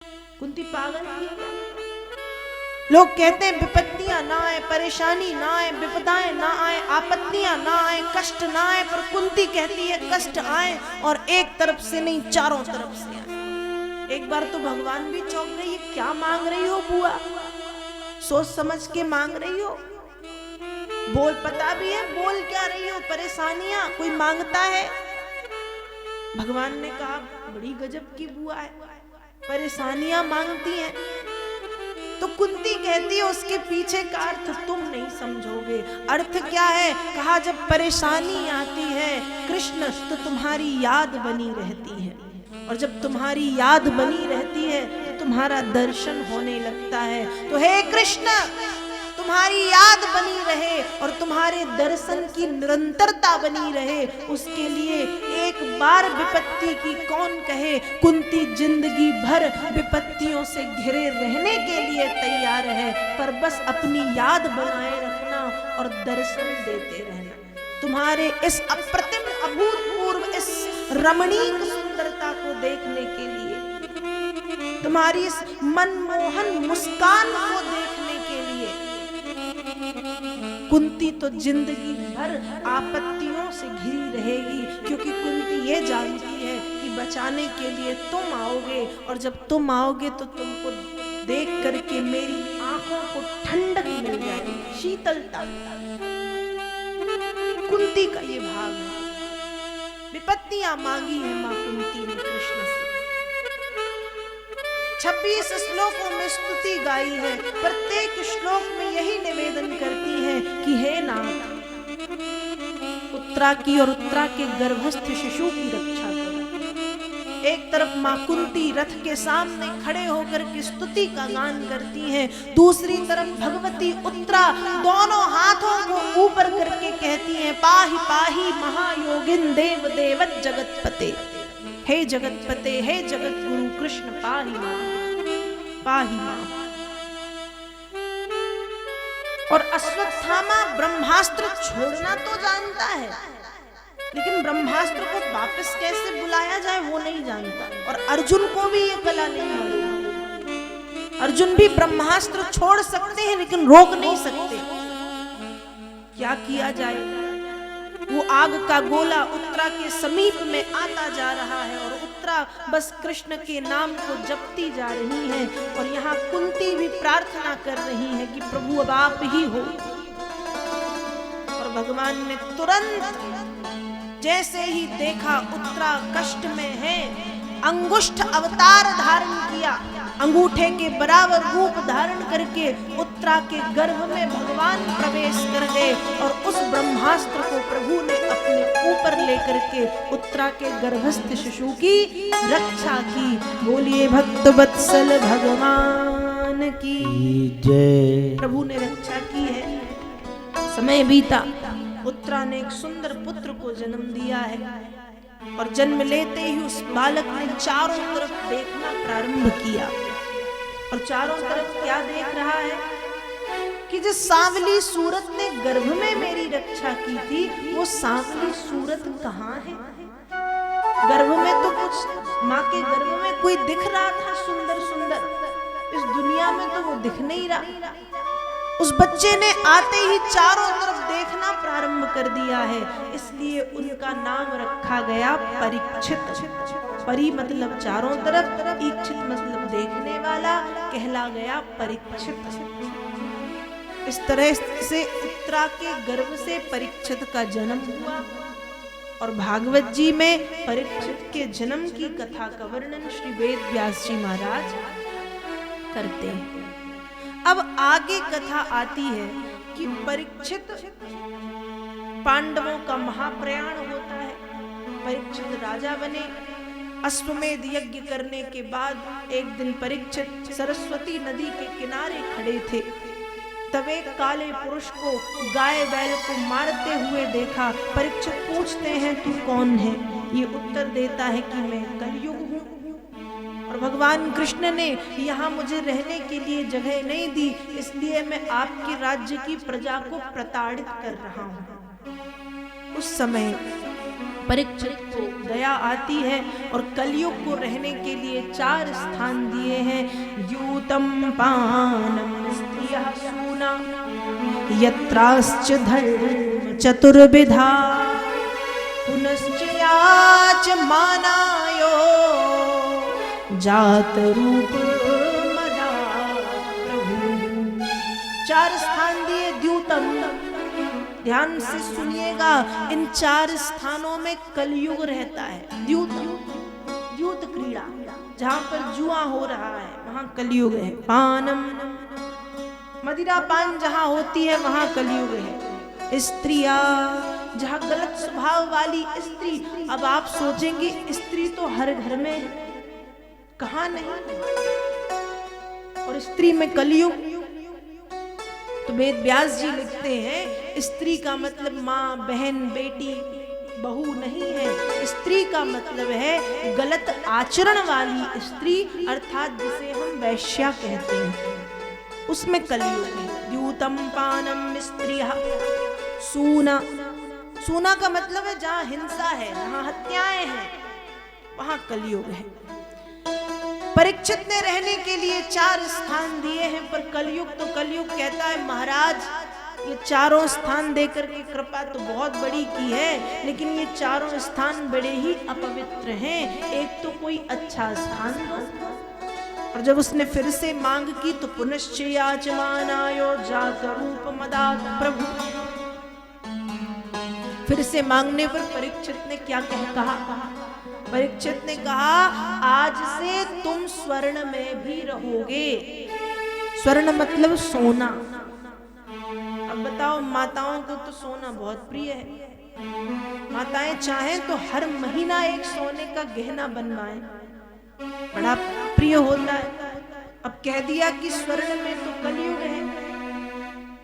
कुंती पागल थी क्या? लोग कहते हैं विपत्तियां ना आए, परेशानी ना आए, विपदाएं ना आए, आपत्तियां ना आए, कष्ट ना आए, पर कुंती कहती है कष्ट आए और एक तरफ से नहीं, चारों तरफ से आए। एक बार तो भगवान भी चौंक गई, क्या मांग रही हो बुआ? सोच समझ के मांग रही हो? बोल पता भी है बोल क्या रही हो? परेशानियां कोई मांगता है? भगवान ने कहा बड़ी गजब की बुआ है, परेशानियां मांगती हैं। तो कुंती कहती है उसके पीछे का अर्थ तुम नहीं समझोगे। अर्थ क्या है? कहा जब परेशानी आती है कृष्ण तो तुम्हारी याद बनी रहती है, और जब तुम्हारी याद बनी रहती है तो तुम्हारा दर्शन होने लगता है। तो हे कृष्ण, तुम्हारी याद बनी रहे और तुम्हारे दर्शन की निरंतरता बनी रहे, उसके लिए एक बार विपत्ति की कौन कहे। कुंती जिंदगी भर विपत्तियों से घिरे रहने के लिए तैयार है, पर बस अपनी याद बनाए रखना और दर्शन देते रहना। तुम्हारे इस अप्रतिम अभूतपूर्व इस रमणीक सुंदरता को देखने के लिए, तुम्हारी इस मनमोहन मुस्कान को देखने के लिए कुंती तो जिंदगी भर आपत्तियों से घिरी रहेगी, क्योंकि कुंती ये जानती है कि बचाने के लिए तुम आओगे, और जब तुम आओगे तो तुमको देख करके मेरी आंखों को ठंडक मिल जाएगी, शीतलता। कुंती का ये भाव है। विपत्तियां मांगी है मां कुंती ने कृष्ण से। 26 श्लोकों में स्तुति गाई है, प्रत्येक श्लोक में यही निवेदन करती है कि हे नाथ, उत्तरा की और उत्तरा के गर्भस्थ शिशु की रक्षा करो। एक तरफ मां कुंती रथ के सामने खड़े होकर के स्तुति का गान करती हैं, दूसरी तरफ भगवती उत्तरा दोनों हाथों को ऊपर करके कहती हैं पाहि पाहि महायोगिन देव देवत जगतपते। हे जगतपते, हे जगत गुरु कृष्ण पाहि मां, पाहि मां। और अश्वत्थामा ब्रह्मास्त्र छोड़ना तो जानता है, लेकिन ब्रह्मास्त्र को वापस कैसे बुलाया जाए वो नहीं जानता। और अर्जुन को भी ये कला नहीं मालूम। अर्जुन भी ब्रह्मास्त्र छोड़ सकते हैं लेकिन रोक नहीं सकते। क्या किया जाए? वो आग का गोला उत्तरा के समीप में आता जा रहा है और उत्तरा बस कृष्ण के नाम को जपती जा रही है, और यहाँ कुंती भी प्रार्थना कर रही है कि प्रभु अब आप ही हो। और भगवान ने तुरंत जैसे ही देखा उत्तरा कष्ट में है, अंगुष्ठ अवतार धारण किया, अंगूठे के बराबर रूप धारण करके उत्तरा के गर्भ में भगवान प्रवेश कर गए, और उस ब्रह्मास्त्र को प्रभु ने अपने ऊपर लेकर के उत्तरा के गर्भस्थ शिशु की रक्षा की। बोलिए भक्त वत्सल भगवान की जय। प्रभु ने रक्षा की है। समय बीता, उत्तरा ने एक सुंदर पुत्र को जन्म दिया है, और जन्म लेते ही उस बालक ने चारों तरफ देखना प्रारंभ किया। और चारों तरफ क्या देख रहा है कि जिस सांवली सूरत ने गर्भ में मेरी रक्षा की थी, वो सांवली सूरत कहाँ है? गर्भ में तो कुछ, माँ के गर्भ में कोई दिख रहा था सुंदर सुंदर, इस दुनिया में तो वो दिख नहीं रहा। उस बच्चे ने आते ही चारों तरफ देखना प्रारंभ कर दिया है, इसलिए उनका नाम रखा गया परीक्षित। परी मतलब चारों तरफ, इच्छित मतलब देखने वाला, कहला गया परीक्षित। इस तरह से उत्तरा के गर्भ से परीक्षित का जन्म हुआ, और भागवत जी में परीक्षित के जन्म की कथा का वर्णन श्री वेद व्यास जी महाराज करते हैं। अब आगे कथा आती है कि परीक्षित, पांडवों का महाप्रयाण होता है, परीक्षित राजा बने। अश्वमेध यज्ञ करने के बाद एक दिन परीक्षित सरस्वती नदी के किनारे खड़े थे, तब एक काले पुरुष को गाय बैल को मारते हुए देखा। परीक्षित पूछते हैं तू कौन है? ये उत्तर देता है कि मैं कलयुग हूँ, और भगवान कृष्ण ने यहाँ मुझे रहने के लिए जगह नहीं दी, इसलिए मैं आपके राज्य की प्रजा को प्रताड़ित कर रहा हूँ। उस समय परीक्षित को दया आती है और कलयुग को रहने के लिए 4 स्थान दिए हैं। द्यूतम पानम स्त्रियः सूना यत्राश्च धर्म चतुर्विधा पुनश्च याचमानायो जात रूप मदा प्रभु। 4 स्थान दिए द्यूतम। ध्यान से सुनिएगा, इन 4 स्थानों में कलयुग रहता है। द्यूत द्यूत क्रीड़ा, जहां पर जुआ हो रहा है वहां कलयुग है। पानम, मदिरा पान जहां होती है वहां कलयुग है। स्त्रिया, जहां गलत स्वभाव वाली स्त्री। अब आप सोचेंगे स्त्री तो हर घर में है, कहां नहीं, और स्त्री में कलयुग। तो वेद व्यास जी लिखते हैं स्त्री का मतलब माँ, बहन, बेटी, बहू नहीं है। स्त्री का मतलब है गलत आचरण वाली स्त्री, अर्थात जिसे हम वैश्या कहते हैं, उसमें कलयुग है। द्यूतम पानम स्त्रियः सूना। सूना का मतलब है जहां हिंसा है, जहां हत्याएं हैं, वहां कलयुग है। परीक्षित ने रहने के लिए 4 स्थान दिए हैं, पर कलयुग तो कलयुग कहता है महाराज ये 4 स्थान देकर के कृपा तो बहुत बड़ी की है, लेकिन ये 4 स्थान बड़े ही अपवित्र हैं। एक तो कोई अच्छा स्थान दो। और जब उसने फिर से मांग की तो पुनश्च याचमानायो जात रूप मदात प्रभु। फिर से मांगने पर परीक्षित ने क्या कहा? परीक्षित ने कहा आज से तुम स्वर्ण में भी रहोगे। स्वर्ण मतलब सोना। अब बताओ, माताओं को तो सोना बहुत प्रिय है। माताएं चाहें तो हर महीना एक सोने का गहना बनवाएं, बड़ा प्रिय होता है। अब कह दिया कि स्वर्ण में तो कलयुग है,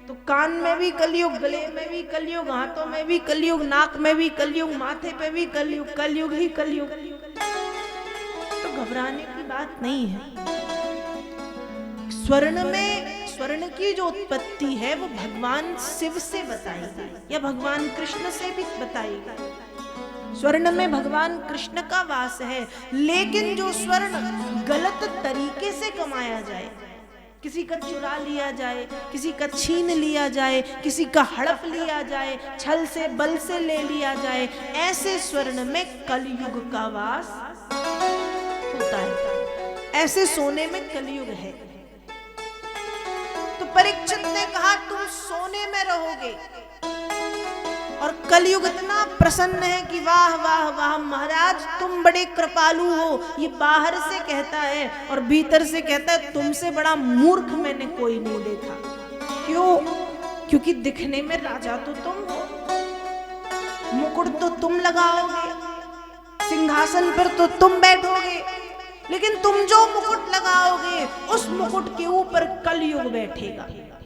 तो कान में भी कलयुग, गले में भी कलयुग, हाथों में भी कलयुग, नाक में भी कलयुग, माथे पे भी कलयुग, कलयुग ही कलयुग। तो घबराने की बात नहीं है। स्वर्ण में, स्वर्ण की जो उत्पत्ति है वो भगवान शिव से बताई गई या भगवान कृष्ण से भी बताई गई। स्वर्ण में भगवान कृष्ण का वास है, लेकिन जो स्वर्ण गलत तरीके से कमाया जाए, किसी का चुरा लिया जाए, किसी का छीन लिया जाए, किसी का हड़प लिया जाए, छल से बल से ले लिया जाए, ऐसे स्वर्ण में कलयुग का वास होता है। ऐसे सोने में कलयुग है। तो परीक्षित ने कहा तुम सोने में रहोगे, और कलयुग इतना प्रसन्न है कि वाह वाह वाह महाराज तुम बड़े कृपालु हो। ये बाहर से कहता है और भीतर से कहता है तुमसे बड़ा मूर्ख मैंने कोई नहीं देखा। क्यों? क्योंकि दिखने में राजा तो तुम हो, मुकुट तो तुम लगाओगे, सिंहासन पर तो तुम बैठोगे, लेकिन तुम जो मुकुट लगाओगे उस मुकुट के ऊपर कलयुग बैठेगा।